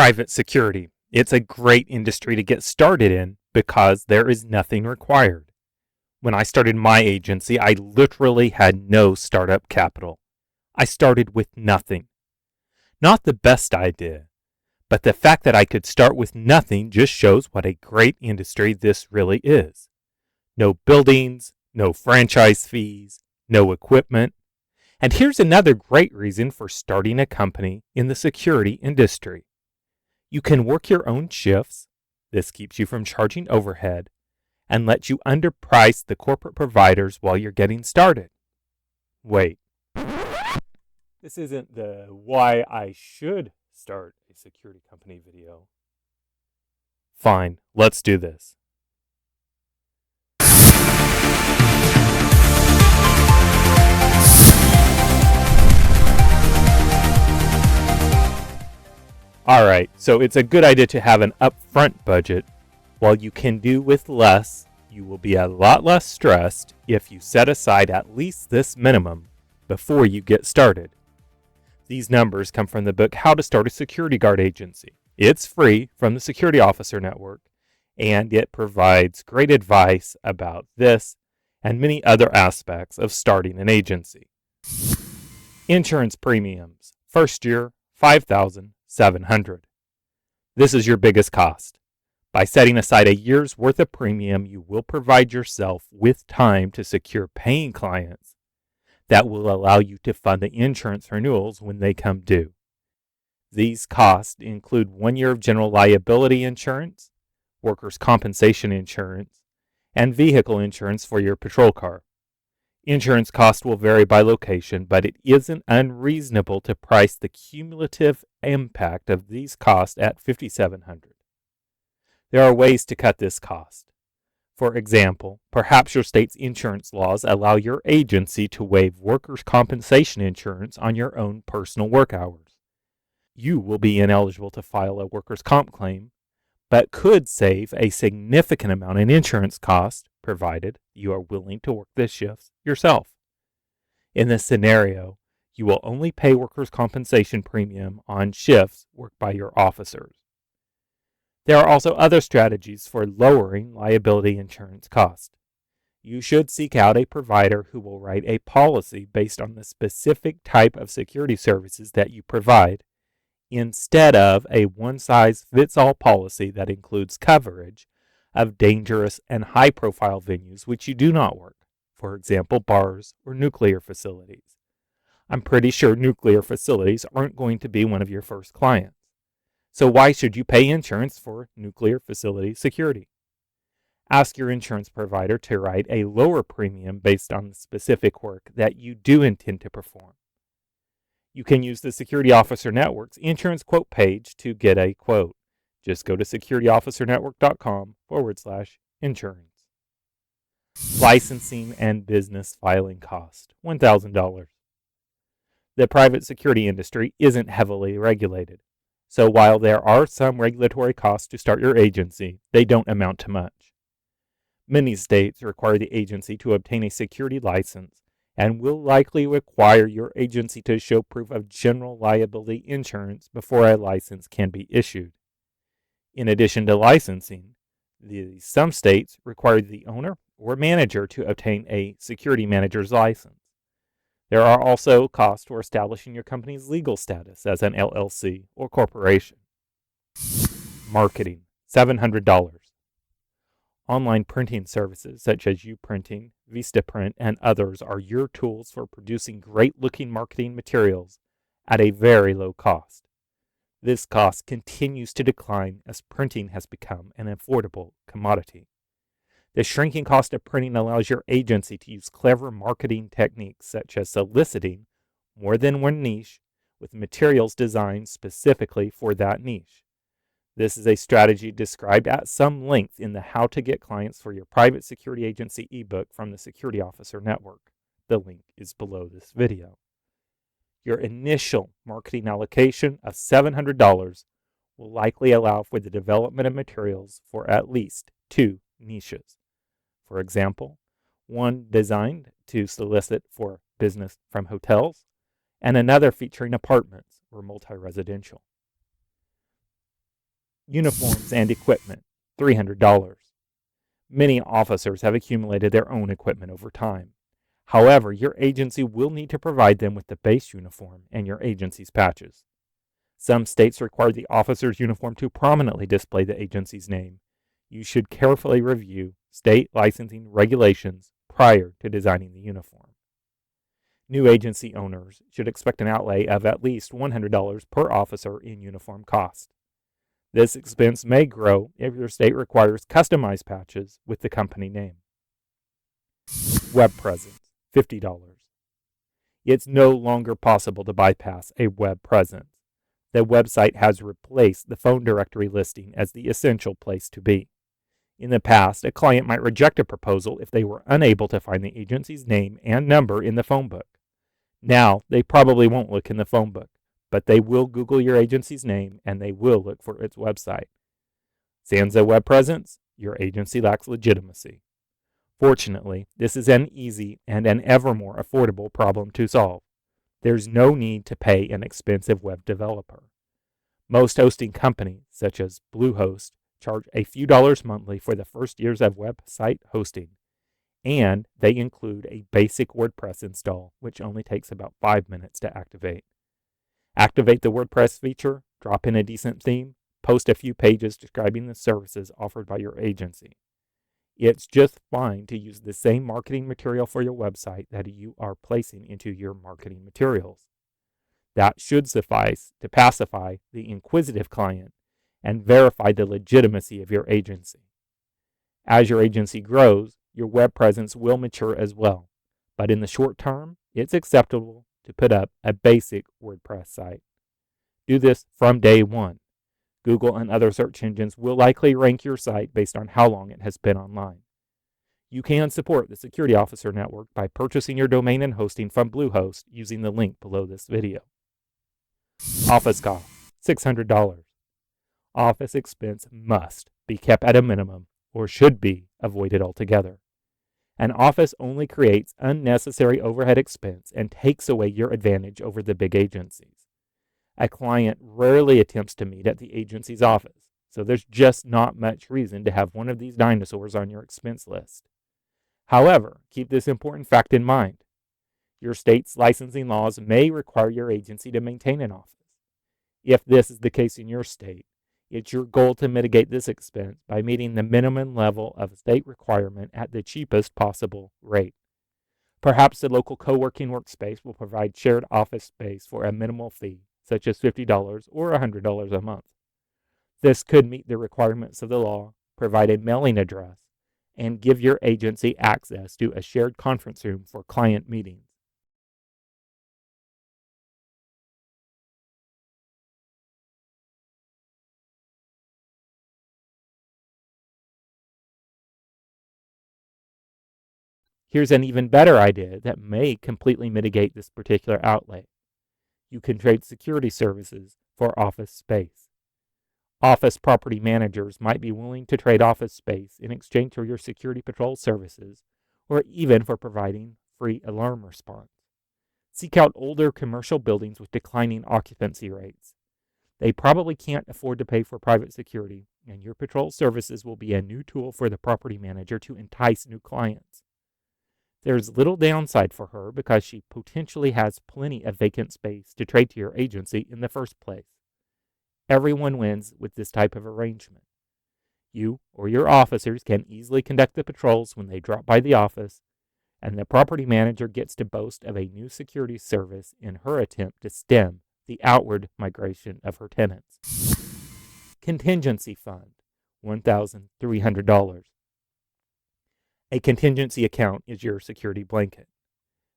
Private security. It's a great industry to get started in because there is nothing required. When I started my agency, I literally had no startup capital. I started with nothing. Not the best idea, but the fact that I could start with nothing just shows what a great industry this really is. No buildings, no franchise fees, no equipment. And here's another great reason for starting a company in the security industry. You can work your own shifts. This keeps you from charging overhead and lets you underprice the corporate providers while you're getting started. Wait, this isn't the why I should start a security company video. Fine, let's do this. Alright, so it's a good idea to have an upfront budget. While you can do with less, you will be a lot less stressed if you set aside at least this minimum before you get started. These numbers come from the book How to Start a Security Guard Agency. It's free from the Security Officer Network, and it provides great advice about this and many other aspects of starting an agency. Insurance premiums. First year, $5,700. This is your biggest cost. By setting aside a year's worth of premium, you will provide yourself with time to secure paying clients that will allow you to fund the insurance renewals when they come due. These costs include 1 year of general liability insurance, workers' compensation insurance, and vehicle insurance for your patrol car. Insurance costs will vary by location, but it isn't unreasonable to price the cumulative impact of these costs at $5,700. There are ways to cut this cost. For example, perhaps your state's insurance laws allow your agency to waive workers' compensation insurance on your own personal work hours. You will be ineligible to file a workers' comp claim, but could save a significant amount in insurance costs, provided you are willing to work the shifts yourself. In this scenario, you will only pay workers' compensation premium on shifts worked by your officers. There are also other strategies for lowering liability insurance costs. You should seek out a provider who will write a policy based on the specific type of security services that you provide, instead of a one-size-fits-all policy that includes coverage of dangerous and high-profile venues which you do not work, for example, bars or nuclear facilities. I'm pretty sure nuclear facilities aren't going to be one of your first clients. So why should you pay insurance for nuclear facility security? Ask your insurance provider to write a lower premium based on the specific work that you do intend to perform. You can use the Security Officer Network's insurance quote page to get a quote. Just go to securityofficernetwork.com/insurance. Licensing and business filing cost, $1,000. The private security industry isn't heavily regulated. So while there are some regulatory costs to start your agency, they don't amount to much. Many states require the agency to obtain a security license and will likely require your agency to show proof of general liability insurance before a license can be issued. In addition to licensing, some states require the owner or manager to obtain a security manager's license. There are also costs for establishing your company's legal status as an LLC or corporation. Marketing, $700. Online printing services such as UPrinting, Vistaprint, and others are your tools for producing great-looking marketing materials at a very low cost. This cost continues to decline as printing has become an affordable commodity. The shrinking cost of printing allows your agency to use clever marketing techniques such as soliciting more than one niche with materials designed specifically for that niche. This is a strategy described at some length in the How to Get Clients for Your Private Security Agency ebook from the Security Officer Network. The link is below this video. Your initial marketing allocation of $700 will likely allow for the development of materials for at least 2 niches. For example, one designed to solicit for business from hotels, and another featuring apartments or multi-residential. Uniforms and equipment, $300. Many officers have accumulated their own equipment over time. However, your agency will need to provide them with the base uniform and your agency's patches. Some states require the officer's uniform to prominently display the agency's name. You should carefully review state licensing regulations prior to designing the uniform. New agency owners should expect an outlay of at least $100 per officer in uniform cost. This expense may grow if your state requires customized patches with the company name. Web presence, $50. It's no longer possible to bypass a web presence. The website has replaced the phone directory listing as the essential place to be. In the past, a client might reject a proposal if they were unable to find the agency's name and number in the phone book. Now, they probably won't look in the phone book, but they will Google your agency's name and they will look for its website. Sans a web presence, your agency lacks legitimacy. Fortunately, this is an easy and an ever more affordable problem to solve. There's no need to pay an expensive web developer. Most hosting companies, such as Bluehost, charge a few dollars monthly for the first years of website hosting, and they include a basic WordPress install, which only takes about 5 minutes to activate. Activate the WordPress feature, drop in a decent theme, post a few pages describing the services offered by your agency. It's just fine to use the same marketing material for your website that you are placing into your marketing materials. That should suffice to pacify the inquisitive client and verify the legitimacy of your agency. As your agency grows, your web presence will mature as well, but in the short term, it's acceptable to put up a basic WordPress site. Do this from day one. Google and other search engines will likely rank your site based on how long it has been online. You can support the Security Officer Network by purchasing your domain and hosting from Bluehost using the link below this video. Office cost, $600. Office expense must be kept at a minimum or should be avoided altogether. An office only creates unnecessary overhead expense and takes away your advantage over the big agencies. A client rarely attempts to meet at the agency's office, so there's just not much reason to have one of these dinosaurs on your expense list. However, keep this important fact in mind. Your state's licensing laws may require your agency to maintain an office. If this is the case in your state, it's your goal to mitigate this expense by meeting the minimum level of state requirement at the cheapest possible rate. Perhaps the local co-working workspace will provide shared office space for a minimal fee, such as $50 or $100 a month. This could meet the requirements of the law, provide a mailing address, and give your agency access to a shared conference room for client meetings. Here's an even better idea that may completely mitigate this particular outlay. You can trade security services for office space. Office property managers might be willing to trade office space in exchange for your security patrol services or even for providing free alarm response. Seek out older commercial buildings with declining occupancy rates. They probably can't afford to pay for private security, and your patrol services will be a new tool for the property manager to entice new clients. There's little downside for her because she potentially has plenty of vacant space to trade to your agency in the first place. Everyone wins with this type of arrangement. You or your officers can easily conduct the patrols when they drop by the office, and the property manager gets to boast of a new security service in her attempt to stem the outward migration of her tenants. Contingency Fund, $1,300. A contingency account is your security blanket.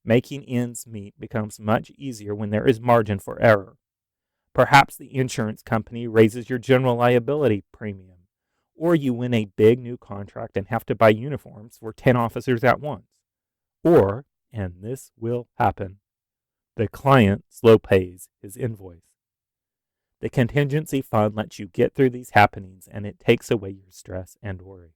Making ends meet becomes much easier when there is margin for error. Perhaps the insurance company raises your general liability premium, or you win a big new contract and have to buy uniforms for 10 officers at once. Or, and this will happen, the client slow pays his invoice. The contingency fund lets you get through these happenings and it takes away your stress and worry.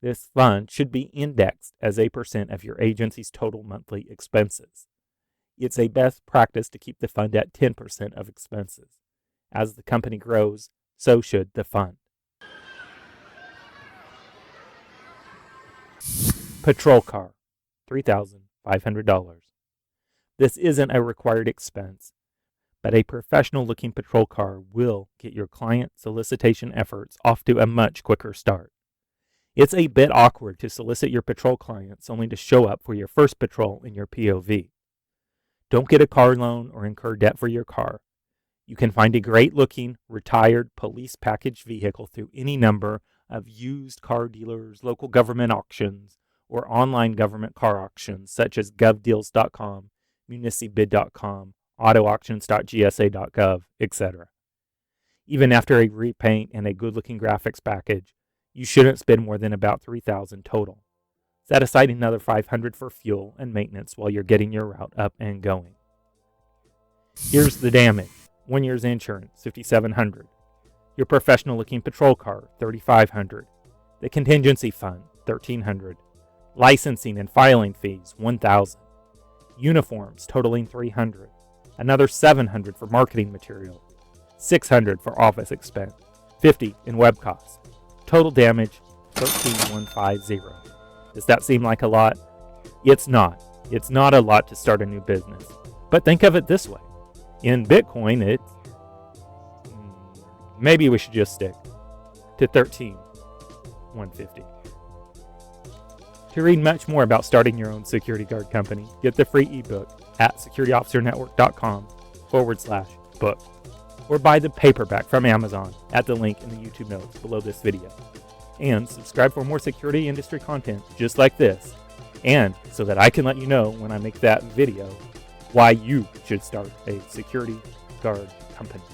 This fund should be indexed as a percent of your agency's total monthly expenses. It's a best practice to keep the fund at 10% of expenses. As the company grows, So should the fund. Patrol car, $3,500. This isn't a required expense, but a professional-looking patrol car will get your client solicitation efforts off to a much quicker start. It's a bit awkward to solicit your patrol clients only to show up for your first patrol in your POV. Don't get a car loan or incur debt for your car. You can find a great-looking, retired police package vehicle through any number of used car dealers, local government auctions, or online government car auctions such as govdeals.com, municibid.com, autoauctions.gsa.gov, etc. Even after a repaint and a good-looking graphics package, you shouldn't spend more than about $3,000 total. Set aside another $500 for fuel and maintenance while you're getting your route up and going. Here's the damage. 1 year's insurance, $5,700. Your professional-looking patrol car, $3,500. The Contingency Fund, $1,300. Licensing and filing fees, $1,000. Uniforms totaling $300. Another $700 for marketing material. $600 for office expense. $50 in web costs. Total damage, $13,150. Does that seem like a lot? It's not. It's not a lot to start a new business. But think of it this way. In Bitcoin, maybe we should just stick to $13,150. To read much more about starting your own security guard company, get the free ebook at securityofficernetwork.com/book, or buy the paperback from Amazon at the link in the YouTube notes below this video. And subscribe for more security industry content just like this, and so that I can let you know when I make that video why you should start a security guard company.